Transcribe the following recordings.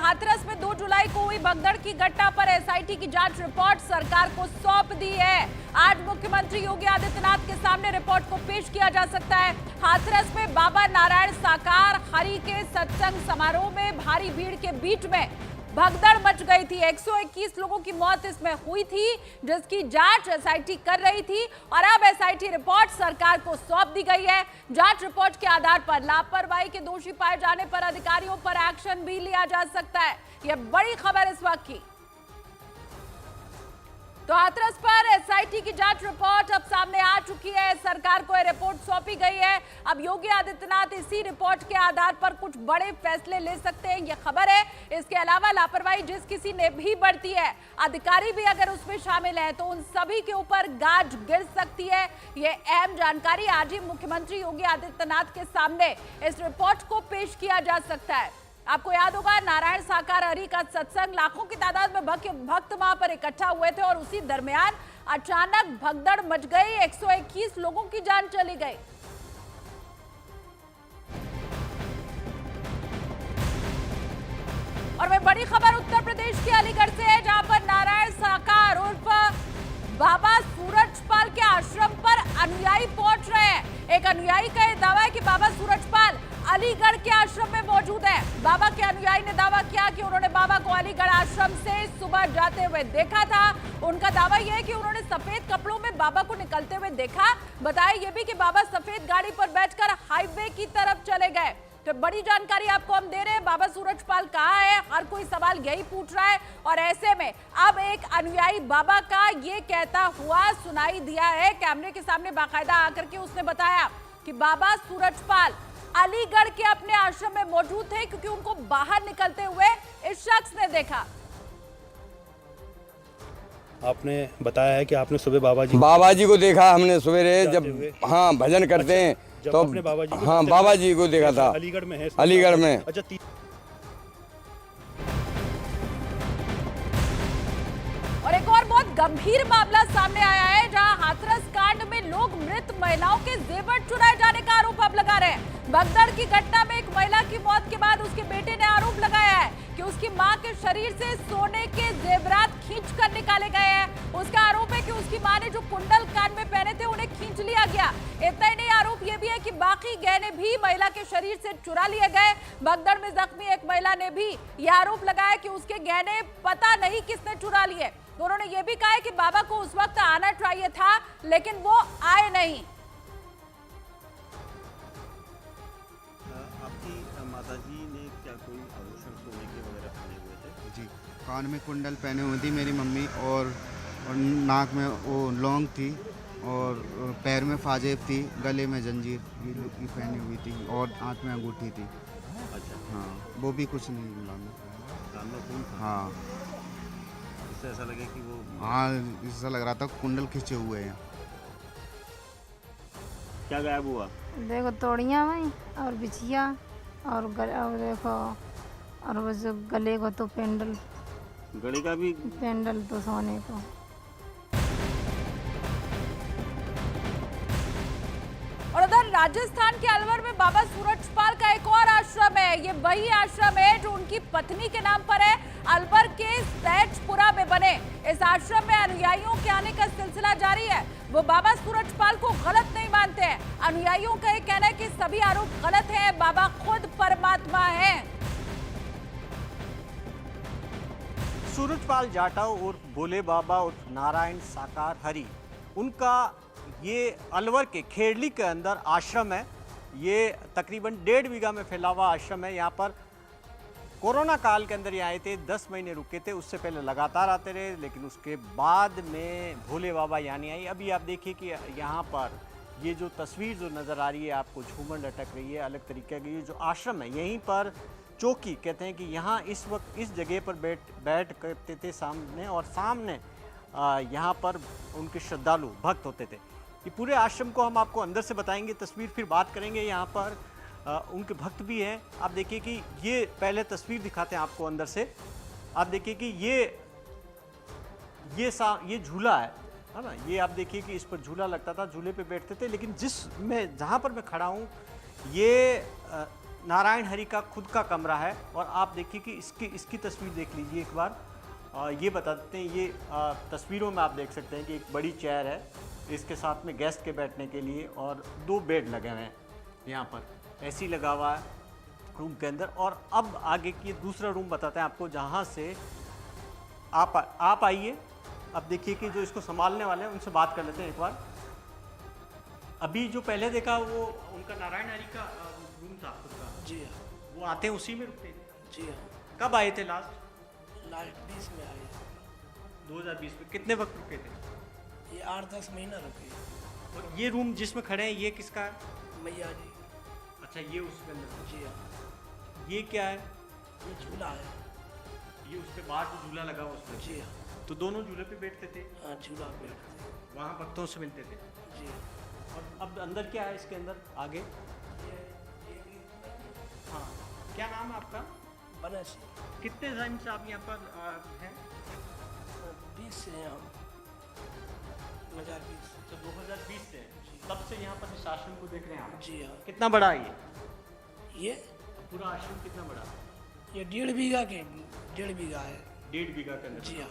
हाथरस में 2 जुलाई को हुई भगदड़ की घटना पर एसआईटी की जांच रिपोर्ट सरकार को सौंप दी है। आज मुख्यमंत्री योगी आदित्यनाथ के सामने रिपोर्ट को पेश किया जा सकता है। हाथरस में बाबा नारायण साकार हरि के सत्संग समारोह में भारी भीड़ के बीच में भगदड़ मच गई थी। 121 लोगों की मौत इसमें हुई थी, जिसकी जांच एसआईटी कर रही थी और अब एसआईटी रिपोर्ट सरकार को सौंप दी गई है। जांच रिपोर्ट के आधार पर लापरवाही के दोषी पाए जाने पर अधिकारियों पर एक्शन भी लिया जा सकता है। यह बड़ी खबर इस वक्त की। तो हाथरस पर एसआईटी की जांच रिपोर्ट अब सामने आ चुकी है। सरकार को यह रिपोर्ट सौंपी गई है। अब योगी आदित्यनाथ इसी रिपोर्ट के आधार पर कुछ बड़े फैसले ले सकते हैं, यह खबर है। इसके अलावा लापरवाही जिस किसी ने भी बढ़ती है, अधिकारी भी अगर उसमें शामिल है, तो उन सभी के ऊपर गाज गिर सकती है। यह अहम जानकारी आज ही मुख्यमंत्री योगी आदित्यनाथ के सामने इस रिपोर्ट को पेश किया जा सकता है। आपको याद होगा, नारायण साकार हरि का सत्संग, लाखों की तादाद में भक्त वहां पर इकट्ठा हुए थे और उसी दरमियान अचानक भगदड़ मच गई। 121 लोगों की जान चली गई। और वह बड़ी खबर उत्तर प्रदेश के अलीगढ़ से है, जहां पर नारायण साकार उर्फ बाबा सूरजपाल के आश्रम पर अनुयायी पहुंच रहे हैं। एक अनुयायी का यह दावा है कि बाबा सूरजपाल अलीगढ़ के आश्रम में मौजूद है। बाबा के अनुयायी ने दावा किया कि उन्होंने बाबा को अलीगढ़ आश्रम से सुबह जाते हुए देखा था। उनका दावा यह है कि उन्होंने सफेद कपड़ों में बाबा को निकलते हुए देखा। बताया यह भी कि बाबा सफेद गाड़ी पर बैठकर हाईवे की तरफ चले गए। तो बड़ी जानकारी आपको हम दे रहे हैं। बाबा सूरजपाल कहाँ है, हर कोई सवाल यही पूछ रहा है। और ऐसे में अब एक अनुयायी बाबा का ये कहता हुआ सुनाई दिया है। कैमरे के सामने बाकायदा आकर के उसने बताया कि बाबा सूरजपाल अलीगढ़ के अपने आश्रम में मौजूद थे, क्योंकि उनको बाहर निकलते हुए इस शख्स ने देखा। आपने बताया है कि आपने सुबह बाबा जी को देखा हमने सवेरे, जब हाँ भजन करते हैं तो आपने बाबा जी को देखा था। अलीगढ़ में है? अलीगढ़ में। अच्छा। और एक और बहुत गंभीर मामला सामने आया है, जहां हाथरस कांड में लोग मृत महिलाओं के जेवर चुराए जाने का आरोप अब लगा रहे हैं। भगदड़ की घटना में एक महिला की मौत के बाद उसके बेटे ने आरोप लगाया है कि उसकी मां के शरीर से सोने के जेवरात खींचकर निकाले गए हैं। उसका आरोप है कि उसकी मां ने जो कुंडल कान में पहने थे उन्हें खींच लिया गया। इतना ही नहीं, आरोप यह भी है कि बाकी गहने भी महिला के शरीर से चुरा लिए गए। भगदड़ में जख्मी एक महिला ने भी यह आरोप लगाया कि उसके गहने पता नहीं किसने चुरा लिए। उन्होंने ये भी कहा है कि बाबा को उस वक्त आना चाहिए था, लेकिन वो आए नहीं। आपकी माताजी ने क्या कोई आभूषण सोने के वगैरह पहने हुए थे? जी, कान में कुंडल पहने हुई थी मेरी मम्मी, और नाक में वो लौंग थी, और पैर में फाजेब थी, गले में जंजीर की पहनी हुई थी, और हाथ में अंगूठी थी। अच्छा। हाँ, वो भी कुछ नहीं मिला। कान में खून था? हाँ। इससे ऐसा लगे कि वो हाँ, ऐसा लग रहा था कुंडल खींचे हुए हैं। क्या गायब हुआ? देखो तोड़ियाँ में और बिछिया और और देखो, और वो जो गले को तो पेंडल तो सोने को। और उधर राजस्थान के अलवर में बाबा सूरजपाल का एक और आश्रम है। ये वही आश्रम है जो उनकी पत्नी के नाम पर है। अलवर के सैजपुरा में बने इस आश्रम में अनुयायियों के आने का सिलसिला जारी है। वो बाबा सूरजपाल को गलत नहीं मानते हैं। अनुयायियों का ये कहना है कि सभी आरोप गलत हैं, बाबा खुद परमात्मा हैं। सूरजपाल जाटव और भोले बाबा और नारायण साकार हरि, उनका ये अलवर के खेड़ली के अंदर आश्रम है। ये तकरीबन 1.5 बीघा में फैला हुआ आश्रम है। यहाँ पर कोरोना काल के अंदर ये आए थे, 10 महीने रुके थे। उससे पहले लगातार आते रहे, लेकिन उसके बाद में भोले बाबा यहाँ नहीं आई। अभी आप देखिए कि यहाँ पर ये जो तस्वीर जो नज़र आ रही है आपको, झूमर लटक रही है अलग तरीके की। ये जो आश्रम है, यहीं पर चौकी कहते हैं कि यहाँ इस वक्त इस जगह पर बैठ करते थे सामने, और सामने यहाँ पर उनके श्रद्धालु भक्त होते थे। ये पूरे आश्रम को हम आपको अंदर से बताएंगे, तस्वीर फिर बात करेंगे। यहाँ पर उनके भक्त भी हैं। आप देखिए कि ये पहले तस्वीर दिखाते हैं आपको अंदर से। आप देखिए कि ये झूला है ना। ये आप देखिए कि इस पर झूला लगता था, झूले पे बैठते थे। लेकिन जहाँ पर मैं खड़ा हूँ, ये नारायण हरि का खुद का कमरा है और आप देखिए कि इसकी तस्वीर देख लीजिए एक बार। ये बता देते हैं, ये तस्वीरों में आप देख सकते हैं कि एक बड़ी चेयर है, इसके साथ में गेस्ट के बैठने के लिए और 2 बेड लगे हुए हैं। यहाँ पर एसी लगा हुआ है रूम के अंदर। और अब आगे की दूसरा रूम बताते हैं आपको, जहाँ से आप आइए। अब देखिए कि जो इसको संभालने वाले हैं उनसे बात कर लेते हैं एक बार। अभी जो पहले देखा वो उनका नारायण हरि का रूम था खुद का। जी हाँ। वो आते हैं उसी में रुकते हैं? जी हाँ। कब आए थे लास्ट? 20 में आए। 2020 में। कितने वक्त रुके थे? ये 8-10 महीना रुके। और ये रूम जिसमें खड़े हैं ये किसका है? मैया जी। अच्छा, ये उसके अंदर। जी हाँ। ये क्या है? ये झूला है। ये उसके बाहर जो झूला लगा हुआ उसमें। जी हाँ। तो दोनों झूले पे बैठते थे? हाँ, झूला बैठते। वहाँ भक्तों से मिलते थे? जी। और अब अंदर क्या है इसके अंदर आगे? हाँ, क्या नाम है आपका? बनस। कितने टाइम से आप यहाँ पर हैं? 20 से हैं हम। 2020। तो 2020 से तब से यहाँ पर इस आश्रम को देख रहे हैं आप? जी हाँ। कितना बड़ा है ये पूरा आश्रम? कितना बड़ा? ये 1.5 बीघा के 1.5 बीघा है। 1.5 बीघा के अंदर? जी हाँ।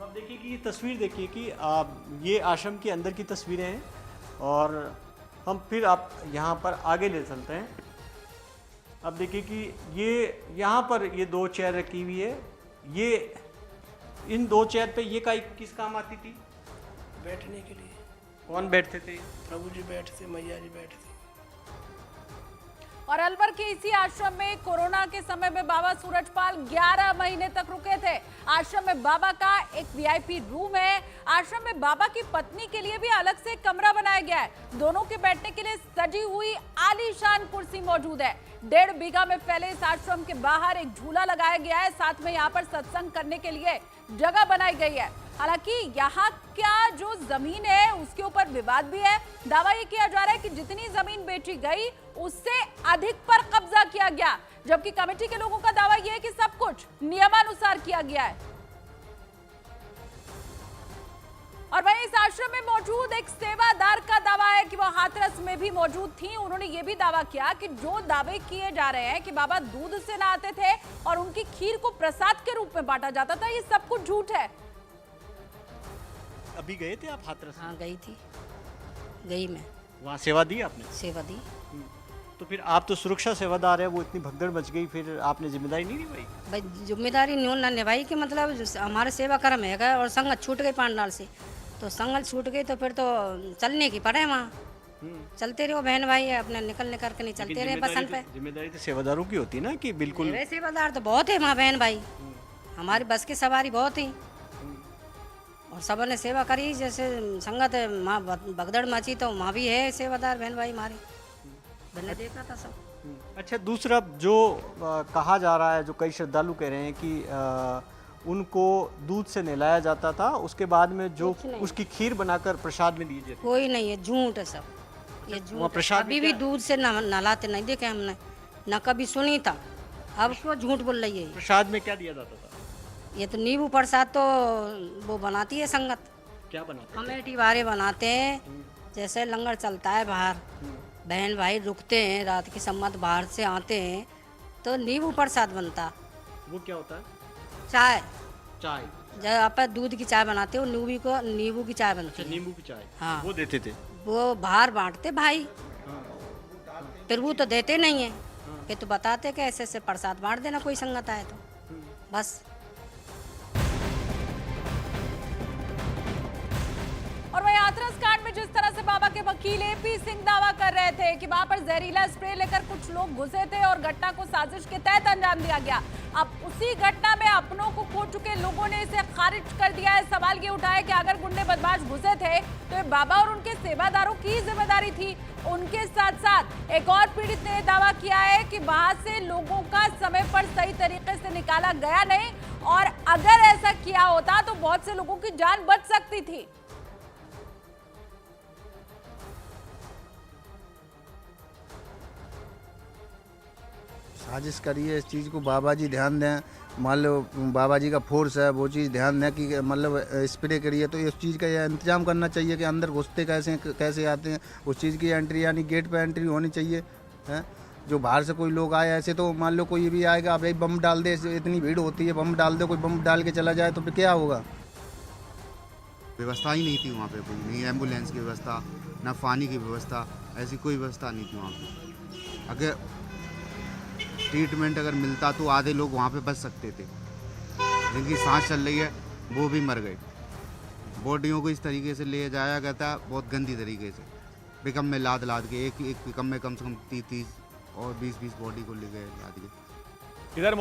अब देखिए कि ये तस्वीर देखिए कि ये आश्रम के अंदर की तस्वीरें हैं और हम फिर आप यहाँ पर आगे ले चलते हैं। अब देखिए कि ये यहाँ पर ये 2 चेयर रखी हुई है। ये इन 2 चेयर पे ये किस काम आती थी? बैठने के लिए। कौन बैठते थे? प्रभु जी बैठते, मैया जी बैठते। और अलवर के इसी आश्रम में कोरोना के समय में बाबा सूरजपाल 11 महीने तक रुके थे। आश्रम में बाबा का एक वीआईपी रूम है। आश्रम में बाबा की पत्नी के लिए भी अलग से कमरा बनाया गया है। दोनों के बैठने के लिए सजी हुई आलीशान कुर्सी मौजूद है। 1.5 बीघा में फैले इस आश्रम के बाहर एक झूला लगाया गया है। साथ में यहाँ पर सत्संग करने के लिए जगह बनाई गई है। हालांकि यहाँ क्या जो जमीन है उसके ऊपर विवाद भी है। दावा ये किया जा रहा है कि जितनी जमीन बेची गई उससे अधिक पर कब्जा किया गया, जबकि कमेटी के लोगों का दावा यह है कि सब कुछ नियमानुसार किया गया है। और वहीं इस आश्रम में मौजूद एक सेवादार का दावा है कि वह हाथरस में भी मौजूद थी। उन्होंने ये भी दावा किया कि जो दावे किए जा रहे हैं कि बाबा दूध से नहाते थे और उनकी खीर को प्रसाद के रूप में बांटा जाता था, ये सब कुछ झूठ है। अभी गए थे आप हाथरस? हाँ गई थी, गई मैं। वहाँ सेवा दी आपने? सेवा दी। तो फिर आप तो सुरक्षा सेवादार है, वो इतनी भगदड़ मच गई, फिर आपने जिम्मेदारी नहीं निभाई? भाई जिम्मेदारी न्यून ना निभाई कि मतलब हमारे सेवा कर्म है और संगत छूट गई पांडाल से, तो संगत छूट गई तो फिर तो चलने की पड़े वहाँ। चलते रहो बहन भाई, अपने निकलने करके नहीं चलते रहे बसन पे। जिम्मेदारी तो सेवादारों की होती है ना कि बिल्कुल। मेरे सेवादार तो बहुत है वहाँ बहन भाई, हमारी बस की सवारी बहुत ही और सब ने सेवा करी। जैसे संगत माँ भगदड़ मची तो वहाँ भी है सेवादार बहन भाई हमारे, मैंने देखा था सब। अच्छा, दूसरा जो कहा जा रहा है, जो कई श्रद्धालु कह रहे हैं कि उनको दूध से नहलाया जाता था, उसके बाद में जो उसकी खीर बनाकर प्रसाद में दीजिए। कोई नहीं है, झूठ है सब, ये झूठ। प्रसाद अभी भी दूध से नहलाते नहीं देखे हमने, न कभी सुनी था। अब क्यों झूठ बोल रही है? प्रसाद में क्या दिया जाता था? ये तो नींबू प्रसाद तो वो बनाती है संगत। क्या बनाते? कमेटी वाले बनाते हैं। जैसे लंगर चलता है बाहर, बहन भाई रुकते हैं रात की सम्मत, बाहर से आते हैं तो नींबू प्रसाद बनता। वो क्या होता है? चाय। चाय जब आप दूध की चाय बनाते हो, नींबू की चाय बनती है। नींबू की चाय? हाँ, वो देते थे। वो बाहर बांटते भाई, फिर वो तो देते नहीं है कि तो बताते कि ऐसे ऐसे प्रसाद बांट देना कोई संगत आए तो बस। और वही हाथरस कांड में जिस तरह से बाबा के वकील एपी सिंह दावा कर रहे थे कि वहां पर जहरीला स्प्रे लेकर कुछ लोग घुसे थे और घटना को साजिश के तहत अंजाम दिया गया, अब उसी घटना में अपनों को खो चुके लोगों ने इसे खारिज कर दिया है। सवाल ये उठाया कि अगर गुंडे बदमाश घुसे थे तो ये बाबा और उनके सेवादारों की जिम्मेदारी थी। उनके साथ साथ एक और पीड़ित ने दावा किया है कि वहां से लोगों का समय पर सही तरीके से निकाला गया नहीं और अगर ऐसा किया होता तो बहुत से लोगों की जान बच सकती थी। साजिश करी है इस चीज़ को, बाबा जी ध्यान दें। मान लो बाबा जी का फोर्स है, वो चीज़ ध्यान दें कि मतलब स्प्रे करिए तो इस चीज़ का यह इंतजाम करना चाहिए कि अंदर घुसते कैसे आते हैं, उस चीज़ की एंट्री यानी गेट पे एंट्री होनी चाहिए है। जो बाहर से कोई लोग आए ऐसे तो मान लो कोई भी आएगा, अब एक बम डाल दे, इतनी भीड़ होती है, बम डाल दे, कोई बम डाल के चला जाए तो फिर क्या होगा। व्यवस्था ही नहीं थी वहाँ पे, कोई नहीं एम्बुलेंस की व्यवस्था, ना पानी की व्यवस्था, ऐसी कोई व्यवस्था नहीं थी वहाँ पे। अगर ट्रीटमेंट अगर मिलता तो आधे लोग वहाँ पे बच सकते थे, जिनकी सांस चल रही है वो भी मर गए। बॉडियों को इस तरीके से ले जाया गया था, बहुत गंदी तरीके से, पिकअप में लाद के, एक पिकअप में कम से कम 30 और 20 बॉडी को ले गए लाद के। इधर